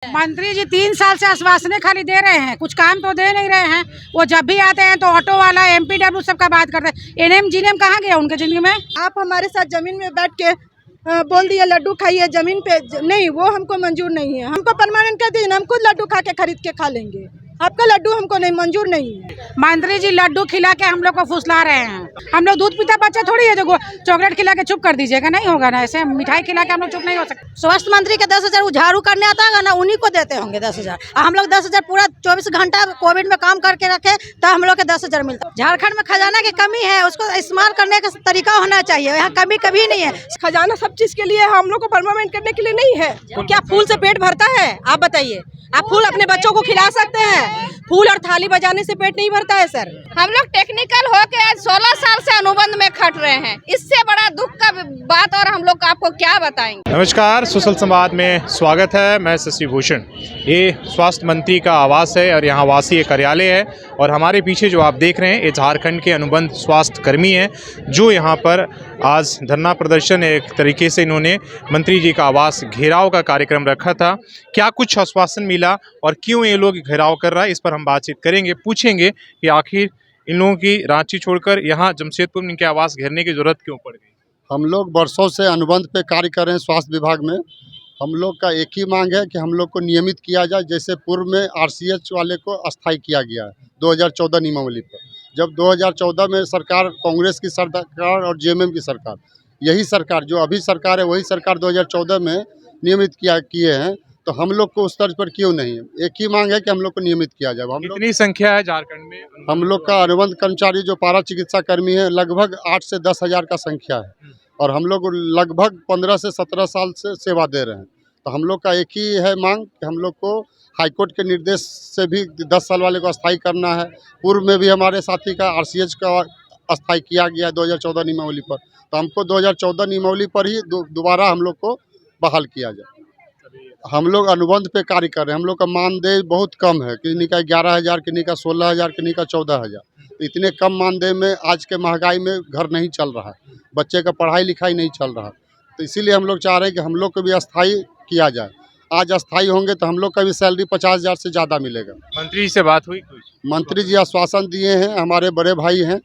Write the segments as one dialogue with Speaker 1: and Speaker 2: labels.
Speaker 1: मंत्री जी 3 साल से आश्वासने खाली दे रहे हैं, कुछ काम तो दे नहीं रहे हैं। वो जब भी आते हैं तो ऑटो वाला एमपीडब्ल्यू सबका बात करते हैं। एनएम जीएम कहाँ गया उनके जिंदगी में?
Speaker 2: आप हमारे साथ जमीन में बैठ के बोल दिया लड्डू खाइए जमीन पे, नहीं वो हमको मंजूर नहीं है। हमको परमानेंट कर दीजिए, हम खुद लड्डू खा के खरीद के खा लेंगे। आपका लड्डू हमको नहीं मंजूर नहीं है।
Speaker 1: मंत्री जी लड्डू खिला के हम लोग को फुसला रहे हैं। हम लोग दूध पीता बच्चा थोड़ी है जो चॉकलेट खिला के चुप कर दीजिएगा, नहीं होगा ना। ऐसे मिठाई खिला के हम लोग चुप नहीं हो सकते।
Speaker 2: स्वास्थ्य मंत्री के 10,000 झाड़ू करने आता है ना, उन्हीं को देते होंगे 10,000। हम लोग 10,000 पूरा 24 घंटा कोविड में काम करके रखे तो हम लोग के 10,000 मिलता है। झारखंड में खजाना की कमी है, उसको इस्तेमाल करने का तरीका होना चाहिए। यहाँ कमी कभी नहीं है। खजाना सब चीज के लिए, हम लोग को परमानेंट करने के लिए नहीं है। क्या फूल से पेट भरता है? आप बताइए। आप फूल अपने बच्चों को खिला सकते हैं, फूल और थाली बजाने से पेट नहीं भरता है सर।
Speaker 3: हम लोग टेक्निकल होके आज 16 साल से अनुबंध में खट रहे हैं। इससे बड़ा दुख का बात और हम लोग आपको क्या बताएंगे।
Speaker 4: नमस्कार, सुशल संवाद में स्वागत है। मैं शशि भूषण। ये स्वास्थ्य मंत्री का आवास है और यहाँ आवासीय कार्यालय है और हमारे पीछे जो आप देख रहे हैं ये झारखंड के अनुबंध स्वास्थ्य कर्मी हैं जो यहाँ पर आज धरना प्रदर्शन एक तरीके से इन्होंने मंत्री जी का आवास घेराव का कार्यक्रम रखा था। क्या कुछ आश्वासन मिला और क्यों ये लोग घेराव कर रहा है, इस पर हम बातचीत करेंगे। पूछेंगे कि आखिर इन लोगों की रांची छोड़कर यहाँ जमशेदपुर में इनके आवास घेरने की जरूरत क्यों पड़ गई।
Speaker 5: हम लोग वर्षों से अनुबंध पे कार्य कर रहे हैं स्वास्थ्य विभाग में। हम लोग का एक ही मांग है कि हम लोग को नियमित किया जाए, जैसे पूर्व में आरसीएच वाले को अस्थायी किया गया है 2014 नियमावली पर। जब 2014 में सरकार कांग्रेस की सरकार और जेएमएम की सरकार, यही सरकार जो अभी सरकार है वही सरकार 2014 में नियमित किए हैं, तो हम लोग को उस तर्ज पर क्यों नहीं है। एक ही मांग है कि हम लोग को नियमित किया जाए। हम लोग
Speaker 4: कितनी संख्या है झारखंड में?
Speaker 5: हम लोग का अनुबंध कर्मचारी जो पारा चिकित्सा कर्मी है लगभग 8 से 10 हज़ार का संख्या है और हम लोग लगभग 15 से 17 साल से सेवा दे रहे हैं। तो हम लोग का एक ही है मांग कि हम लोग को हाईकोर्ट के निर्देश से भी 10 साल वाले को अस्थायी करना है। पूर्व में भी हमारे साथी का आरसीएच का अस्थायी किया गया 2014 नियमावली पर, तो हमको 2014 नियमावली पर ही दोबारा हम लोग को बहाल किया जाए। हम लोग अनुबंध पे कार्य कर रहे हैं। हम लोग का मानदेय बहुत कम है, किन्हीं का 11,000, किन्हीं का 16,000, किन्हीं का 14,000। तो इतने कम मानदेय में आज के महंगाई में घर नहीं चल रहा है, बच्चे का पढ़ाई लिखाई नहीं चल रहा। तो इसीलिए हम लोग चाह रहे हैं कि हम लोग को भी अस्थायी किया जाए। आज अस्थायी होंगे तो हम लोग का भी सैलरी 50,000 से ज़्यादा मिलेगा।
Speaker 4: मंत्री जी से बात हुई कुछ?
Speaker 5: मंत्री जी आश्वासन दिए हैं, हमारे बड़े भाई हैं,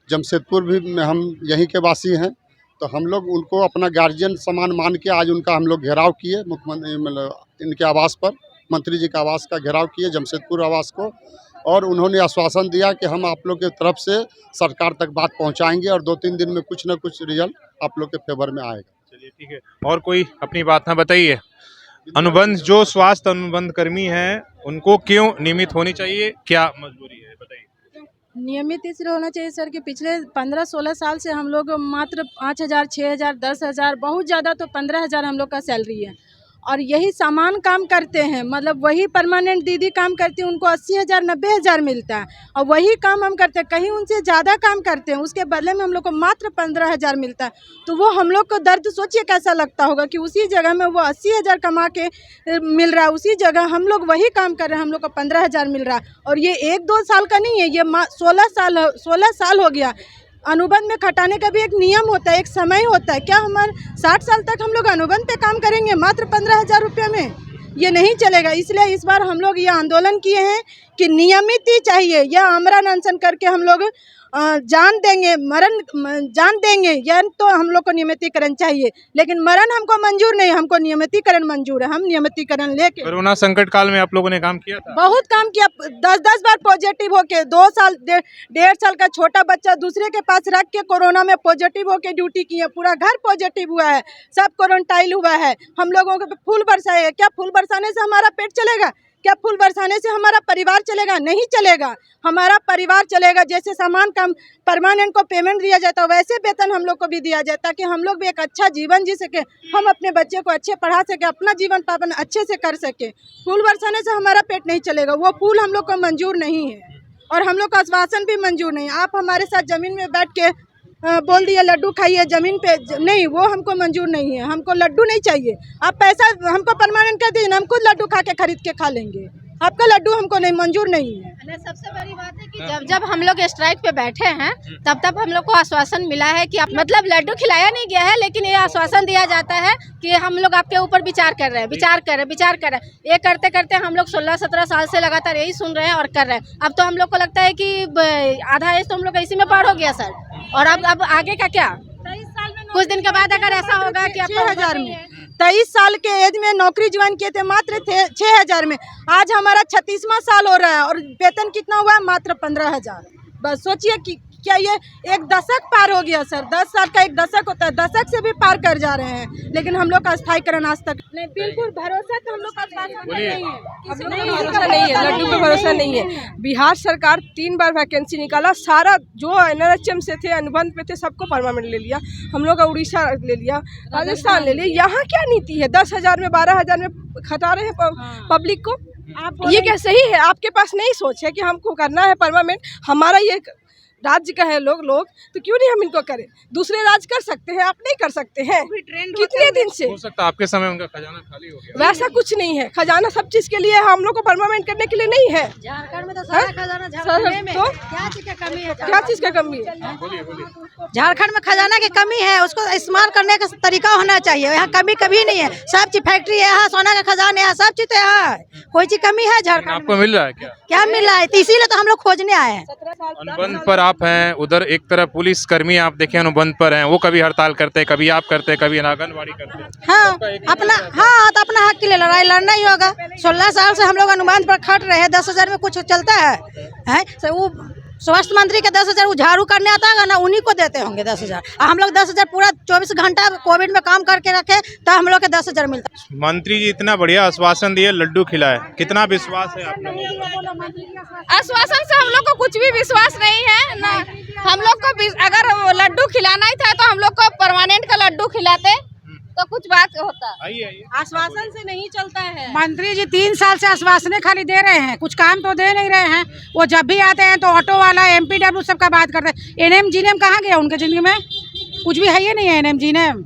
Speaker 5: जमशेदपुर भी हम यहीं के वासी हैं, तो हम लोग उनको अपना गार्जियन समान मान के आज उनका हम लोग घेराव किए। मुख्यमंत्री मतलब इनके आवास पर, मंत्री जी का आवास का घेराव किए, जमशेदपुर आवास को, और उन्होंने आश्वासन दिया कि हम आप लोग के तरफ से सरकार तक बात पहुंचाएंगे और 2-3 दिन में कुछ न कुछ रिजल्ट आप लोग के फेवर में आएगा।
Speaker 4: चलिए ठीक है, और कोई अपनी बात ना बताइए। अनुबंध जो स्वास्थ्य अनुबंध कर्मी हैं उनको क्यों नियमित होनी चाहिए, क्या मजबूरी है बताइए।
Speaker 2: नियमित इसलिए होना चाहिए सर कि पिछले 15-16 साल से हम लोग मात्र 5,000, 6,000, 10,000, बहुत ज़्यादा तो 15,000 हम लोग का सैलरी है और यही सामान काम करते हैं। मतलब वही परमानेंट दीदी काम करती है, उनको 80,000, 90,000 मिलता है और वही काम हम करते हैं, कहीं उनसे ज़्यादा काम करते हैं, उसके बदले में हम लोग को मात्र 15,000 मिलता है। तो वो हम लोग को दर्द सोचिए कैसा लगता होगा कि उसी जगह में वो 80,000 कमा के मिल रहा है, उसी जगह हम लोग वही काम कर रहे हैं, हम लोग को 15,000 मिल रहा है। और ये 1-2 साल का नहीं है, ये 16 साल हो गया। अनुबंध में खटाने का भी एक नियम होता है, एक समय होता है। क्या हमारे 60 साल तक हम लोग अनुबंध पे काम करेंगे मात्र 15,000 रुपये में? ये नहीं चलेगा। इसलिए इस बार हम लोग ये आंदोलन किए हैं कि नियमित ही चाहिए। यह आमरण अनशन करके हम लोग जान देंगे, मरण जान देंगे, या तो हम लोग को नियमितीकरण चाहिए, लेकिन मरण हमको मंजूर नहीं, हमको नियमितीकरण मंजूर है। हम नियमितीकरण लेके
Speaker 4: कोरोना संकट काल में आप लोगों ने काम किया था?
Speaker 2: बहुत काम किया, 10-10 बार पॉजिटिव होके, 2 साल 1.5 साल का छोटा बच्चा दूसरे के पास रख के कोरोना में पॉजिटिव होके ड्यूटी किए। पूरा घर पॉजिटिव हुआ है, सब क्वारंटाइन हुआ है। हम लोगों को फूल बरसाए। क्या फूल बरसाने से हमारा पेट चलेगा? क्या फूल बरसाने से हमारा परिवार चलेगा? नहीं चलेगा। हमारा परिवार चलेगा जैसे सामान कम परमानेंट को पेमेंट दिया जाता है वैसे वेतन हम लोग को भी दिया जाए, ताकि हम लोग भी एक अच्छा जीवन जी सके, हम अपने बच्चे को अच्छे पढ़ा सके, अपना जीवन पालन अच्छे से कर सके। फूल बरसाने से हमारा पेट नहीं चलेगा, वो फूल हम लोग को मंजूर नहीं है और हम लोग का आश्वासन भी मंजूर नहीं। आप हमारे साथ जमीन में बैठ के बोल दिया लड्डू खाइए जमीन पे, नहीं वो हमको मंजूर नहीं है। हमको लड्डू नहीं चाहिए, आप पैसा हमको परमानेंट कर दीजिए, हम खुद लड्डू खा के खरीद के खा लेंगे। आपका लड्डू हमको नहीं मंजूर नहीं है।
Speaker 3: सबसे बड़ी बात है कि जब हम लोग स्ट्राइक पे बैठे हैं तब हम लोग को आश्वासन मिला है कि मतलब लड्डू खिलाया नहीं गया है, लेकिन ये आश्वासन दिया जाता है कि हम लोग आपके ऊपर विचार कर रहे हैं। ये करते करते हम लोग 16-17 साल से लगातार यही सुन रहे हैं और कर रहे हैं। अब तो हम लोग को लगता है कि आधा एज तो हम लोग इसी में पार हो गया सर, और अब आगे का क्या? 23 साल में कुछ दिन के बाद अगर ऐसा होगा कि
Speaker 2: 6,000 में 23 साल के एज में नौकरी ज्वाइन किए थे मात्र 6,000 में, आज हमारा 36वां साल हो रहा है और वेतन कितना हुआ है? मात्र 15,000। बस सोचिए कि क्या ये एक दशक पार हो गया सर। 10 साल का एक दशक होता है, दशक से भी पार कर जा रहे हैं, लेकिन हम लोग का स्थायीकरण आज तक नहीं। बिल्कुल भरोसा तो हम लोग का नहीं है,
Speaker 6: भरोसा नहीं है, लड्डू पे भरोसा नहीं है। बिहार सरकार 3 बार वैकेंसी निकाला, सारा जो NRHM से थे, अनुबंध पे थे, सबको परमानेंट ले लिया। हम लोग का उड़ीसा ले लिया, राजस्थान ले लिया। यहाँ क्या नीति है? 10,000 में 12,000 में खटा रहे हैं पब्लिक को। ये क्या सही है? आपके पास नहीं सोच है कि हमको करना है परमानेंट? हमारा ये राज्य का है लोग तो क्यों नहीं हम इनको करें? दूसरे राज्य कर सकते हैं, आप नहीं कर सकते हैं। कितने दिन से
Speaker 4: हो सकता है आपके समय उनका खजाना खाली हो गया।
Speaker 6: वैसा कुछ नहीं है, खजाना सब चीज के लिए है, हम लोग को परमानेंट करने के लिए नहीं है।
Speaker 1: झारखंड में तो सारा खजाना झारखंड में
Speaker 6: तो
Speaker 1: क्या चीज का कमी है?
Speaker 6: क्या चीज का कमी है?
Speaker 1: झारखंड में खजाना की कमी है, उसको इस्तेमाल करने का तरीका होना चाहिए। यहाँ कमी कभी नहीं है, सब चीज फैक्ट्री है, यहाँ सोना का खजाना है, सब चीज तो यहाँ है। कोई चीज कमी है झारखंड में?
Speaker 4: आपको मिल रहा है क्या
Speaker 1: मिल रहा है? तो इसीलिए तो हम लोग खोजने आए हैं।
Speaker 4: अनुबंध पर आप हैं, उधर एक तरफ पुलिस कर्मी आप देखें अनुबंध पर हैं, वो कभी हड़ताल करते हैं, कभी आप करते हैं, कभी आंगनबाड़ी करते हैं।
Speaker 1: हाँ तो अपना हक के लिए लड़ाई लड़ना ही होगा। 16 साल से हम लोग अनुबंध पर खट रहे हैं। 10,000 में कुछ चलता है? वो स्वास्थ्य मंत्री के 10,000 वो झाड़ू करने आता है ना, उन्हीं को देते होंगे 10,000। हम लोग 10,000 पूरा 24 घंटा कोविड में काम करके रखे तो हम लोग के 10,000 मिलता है।
Speaker 4: मंत्री जी इतना बढ़िया आश्वासन दिए, लड्डू खिलाए, कितना विश्वास है आप लोगों को?
Speaker 3: आश्वासन से हम लोग को कुछ भी विश्वास नहीं है ना। हम लोग को अगर लड्डू खिलाना ही था तो हम लोग को परमानेंट का लड्डू खिलाते तो कुछ बात होता।
Speaker 2: आश्वासन से नहीं चलता है।
Speaker 1: मंत्री जी 3 साल से आश्वासने खाली दे रहे हैं, कुछ काम तो दे नहीं रहे हैं। वो जब भी आते हैं तो ऑटो वाला MPW सबका बात करते हैं। NM GNM कहाँ गया उनके जिंदगी में? कुछ भी है ही नहीं है। NM GNM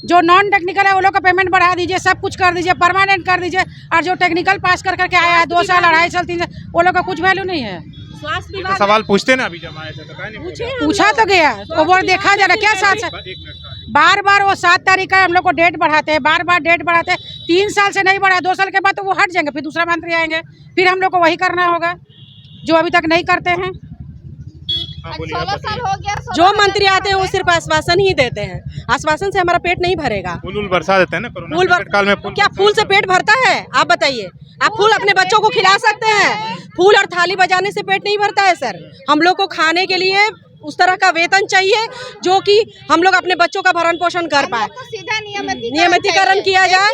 Speaker 1: जो नॉन टेक्निकल है वो लोग का पेमेंट बढ़ा दीजिए, सब कुछ कर दीजिए, परमानेंट कर दीजिए। और जो टेक्निकल पास करके आया है 2 साल 2.5 साल 3 साल, वो लोग का कुछ वैल्यू नहीं है।
Speaker 2: स्वास्थ्य
Speaker 4: तो
Speaker 2: विभाग
Speaker 4: सवाल पूछते ना, अभी जब आए थे तो कहीं नहीं
Speaker 1: पूछा तो गया, वो बोल देखा जा रहा क्या 7 बार वो 7 तारीख का हम लोग को डेट बढ़ाते हैं, बार डेट बढ़ाते हैं। 3 साल से नहीं बढ़ा, 2 साल के बाद तो वो हट जाएंगे, फिर दूसरा मंत्री आएंगे, फिर हम लोग को वही करना होगा जो अभी तक नहीं करते हैं।
Speaker 3: 16 साल हो गया।
Speaker 2: जो मंत्री आते हैं वो सिर्फ आश्वासन ही देते हैं। आश्वासन से हमारा पेट नहीं भरेगा।
Speaker 4: फूल बरसा देते हैं ना कोरोना काल में।
Speaker 2: क्या फूल से पेट भरता है? आप बताइए। आप फूल अपने बच्चों को खिला सकते हैं? फूल और थाली बजाने से पेट नहीं भरता है सर। हम लोग को खाने के लिए उस तरह का वेतन चाहिए जो कि हम लोग अपने बच्चों का भरण पोषण कर पाए।
Speaker 3: सीधा
Speaker 2: नियमितीकरण किया जाए।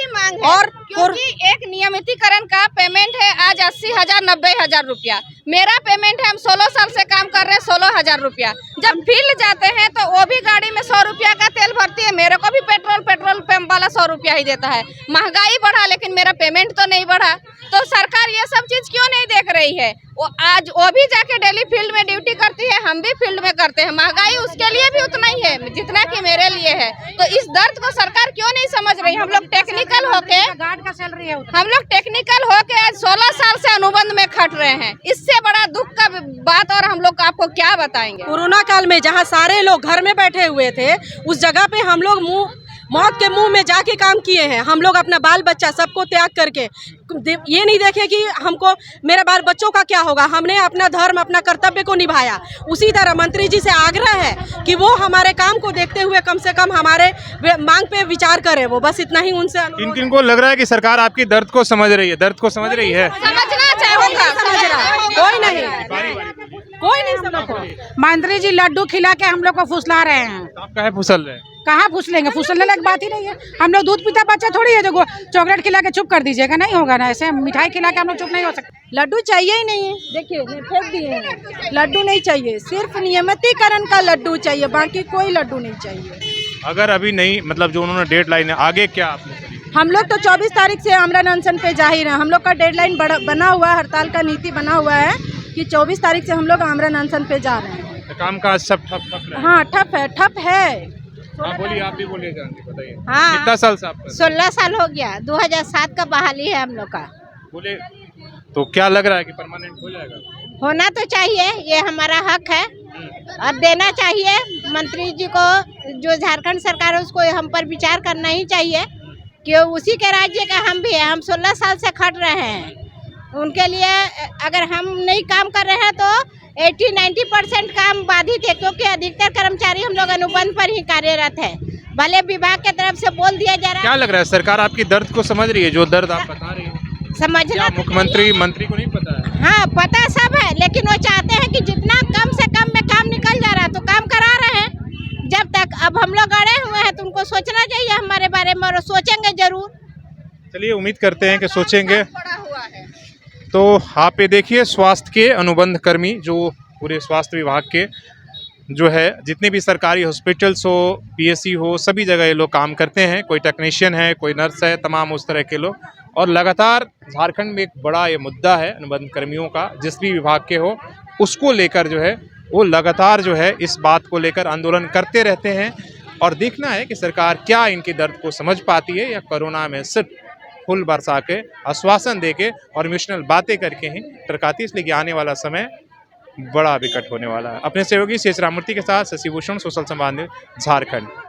Speaker 2: और
Speaker 3: क्योंकि एक नियमितीकरण का पेमेंट है आज 80,000 90,000 रुपया। मेरा पेमेंट है, हम 16 साल से काम कर रहे हैं, 16,000 रुपया। जब फील्ड जाते हैं तो वो भी गाड़ी में 100 रुपया का तेल भरती है, मेरे को भी पेट्रोल पंप वाला 100 रुपया ही देता है। महंगाई बढ़ा लेकिन मेरा पेमेंट तो नहीं बढ़ा। तो सरकार ये सब चीज क्यों नहीं देख रही है? वो भी जाके डेली फील्ड में ड्यूटी करती है, हम भी फील्ड में करते हैं। महंगाई उसके लिए भी उतना ही है जितना कि मेरे लिए है। तो इस दर्द को सरकार क्यों नहीं समझ रही? हम लोग टेक्निकल होके आज 16 साल से अनुबंध में खट रहे हैं। इससे बड़ा दुख का बात और हम लोग आपको क्या बताएंगे?
Speaker 2: कोरोना काल में जहाँ सारे लोग घर में बैठे हुए थे, उस जगह पे हम लोग मौत के मुंह में जाके काम किए हैं। हम लोग अपना बाल बच्चा सबको त्याग करके ये नहीं देखे कि हमको मेरे बाल बच्चों का क्या होगा। हमने अपना धर्म अपना कर्तव्य को निभाया। उसी तरह मंत्री जी से आग्रह है कि वो हमारे काम को देखते हुए कम से कम हमारे मांग पे विचार करे। वो बस इतना ही उनसे।
Speaker 4: किन को लग रहा है कि सरकार आपकी दर्द को समझ रही है? दर्द को समझ रही है?
Speaker 3: समझना चाहूँगा।
Speaker 2: कोई नहीं समझ।
Speaker 1: मंत्री जी लड्डू खिला के हम लोग को फुसला रहे हैं।
Speaker 4: आप कहे फुसल रहे हैं?
Speaker 1: कहाँ फुसलेंगे? फुसलने लायक बात ही नहीं है। हम लोग दूध पीता बच्चा थोड़ी है जो चॉकलेट खिला के चुप कर दीजिएगा, नहीं होगा ना। ऐसे मिठाई खिला के हम लोग चुप नहीं हो सकते।
Speaker 2: लड्डू चाहिए ही नहीं है। देखिए फेंक दिए हैं। लड्डू नहीं चाहिए, सिर्फ नियमितीकरण का लड्डू चाहिए, बाकी कोई लड्डू नहीं चाहिए।
Speaker 4: अगर अभी नहीं, मतलब जो उन्होंने डेडलाइन है, आगे क्या आपने?
Speaker 2: हम लोग तो 24 तारीख से आमरण अनशन पे जाहिर है। हम लोग का डेडलाइन बना हुआ है, हड़ताल का नीति बना हुआ है कि 24 तारीख से हम लोग आमरण अनशन पे जा रहे हैं।
Speaker 4: तो काम काज सब ठप?
Speaker 2: हाँ ठप है।
Speaker 4: हाँ बोलिए, आप भी बोलिए, बताइए।
Speaker 3: हाँ,
Speaker 4: कितना साल से आप?
Speaker 3: 16 साल हो गया। 2007 का बहाली है हम लोग का।
Speaker 4: बोले तो क्या लग रहा है कि परमानेंट हो जाएगा?
Speaker 7: होना तो चाहिए, ये हमारा हक है और देना चाहिए। मंत्री जी को, जो झारखंड सरकार है, उसको हम पर विचार करना ही चाहिए कि उसी के राज्य का हम भी हैं। हम 16 साल से खट रहे हैं उनके लिए। अगर हम नहीं काम कर रहे हैं तो 80-90% काम बाधित है, क्योंकि अधिकतर कर्मचारी हम लोग अनुबंध पर ही कार्यरत है। भले विभाग के तरफ से बोल दिया जा रहा है।
Speaker 4: क्या लग रहा है सरकार आपकी दर्द को समझ रही है, जो दर्द आप बता रही हो?
Speaker 7: समझना
Speaker 4: मुख्यमंत्री मंत्री को नहीं पता है?
Speaker 7: हाँ, पता सब है, लेकिन वो चाहते हैं कि जितना कम से कम में काम निकल जा रहा है तो काम करा रहे हैं। जब तक अब हम लोग अड़े हुए हैं तो उनको सोचना चाहिए हमारे बारे में, और सोचेंगे जरूर।
Speaker 4: चलिए, उम्मीद करते हैं कि सोचेंगे।
Speaker 3: पड़ा हुआ है।
Speaker 4: तो आप ये देखिए, स्वास्थ्य के अनुबंध कर्मी जो पूरे स्वास्थ्य विभाग के जो है, जितने भी सरकारी हॉस्पिटल्स हो, पीएससी हो, सभी जगह ये लोग काम करते हैं। कोई टेक्नीशियन है, कोई नर्स है, तमाम उस तरह के लोग। और लगातार झारखंड में एक बड़ा ये मुद्दा है अनुबंध कर्मियों का, जिस भी विभाग के हो, उसको लेकर जो है वो लगातार जो है इस बात को लेकर आंदोलन करते रहते हैं। और देखना है कि सरकार क्या इनके दर्द को समझ पाती है, या कोरोना में सिर्फ फूल बरसा के, आश्वासन दे के और इमोशनल बातें करके ही टरकाती। इसलिए कि आने वाला समय बड़ा विकट होने वाला है। अपने सहयोगी शेष राममूर्ति के साथ शशि भूषण, सोशल संवाद न्यूज़, झारखंड।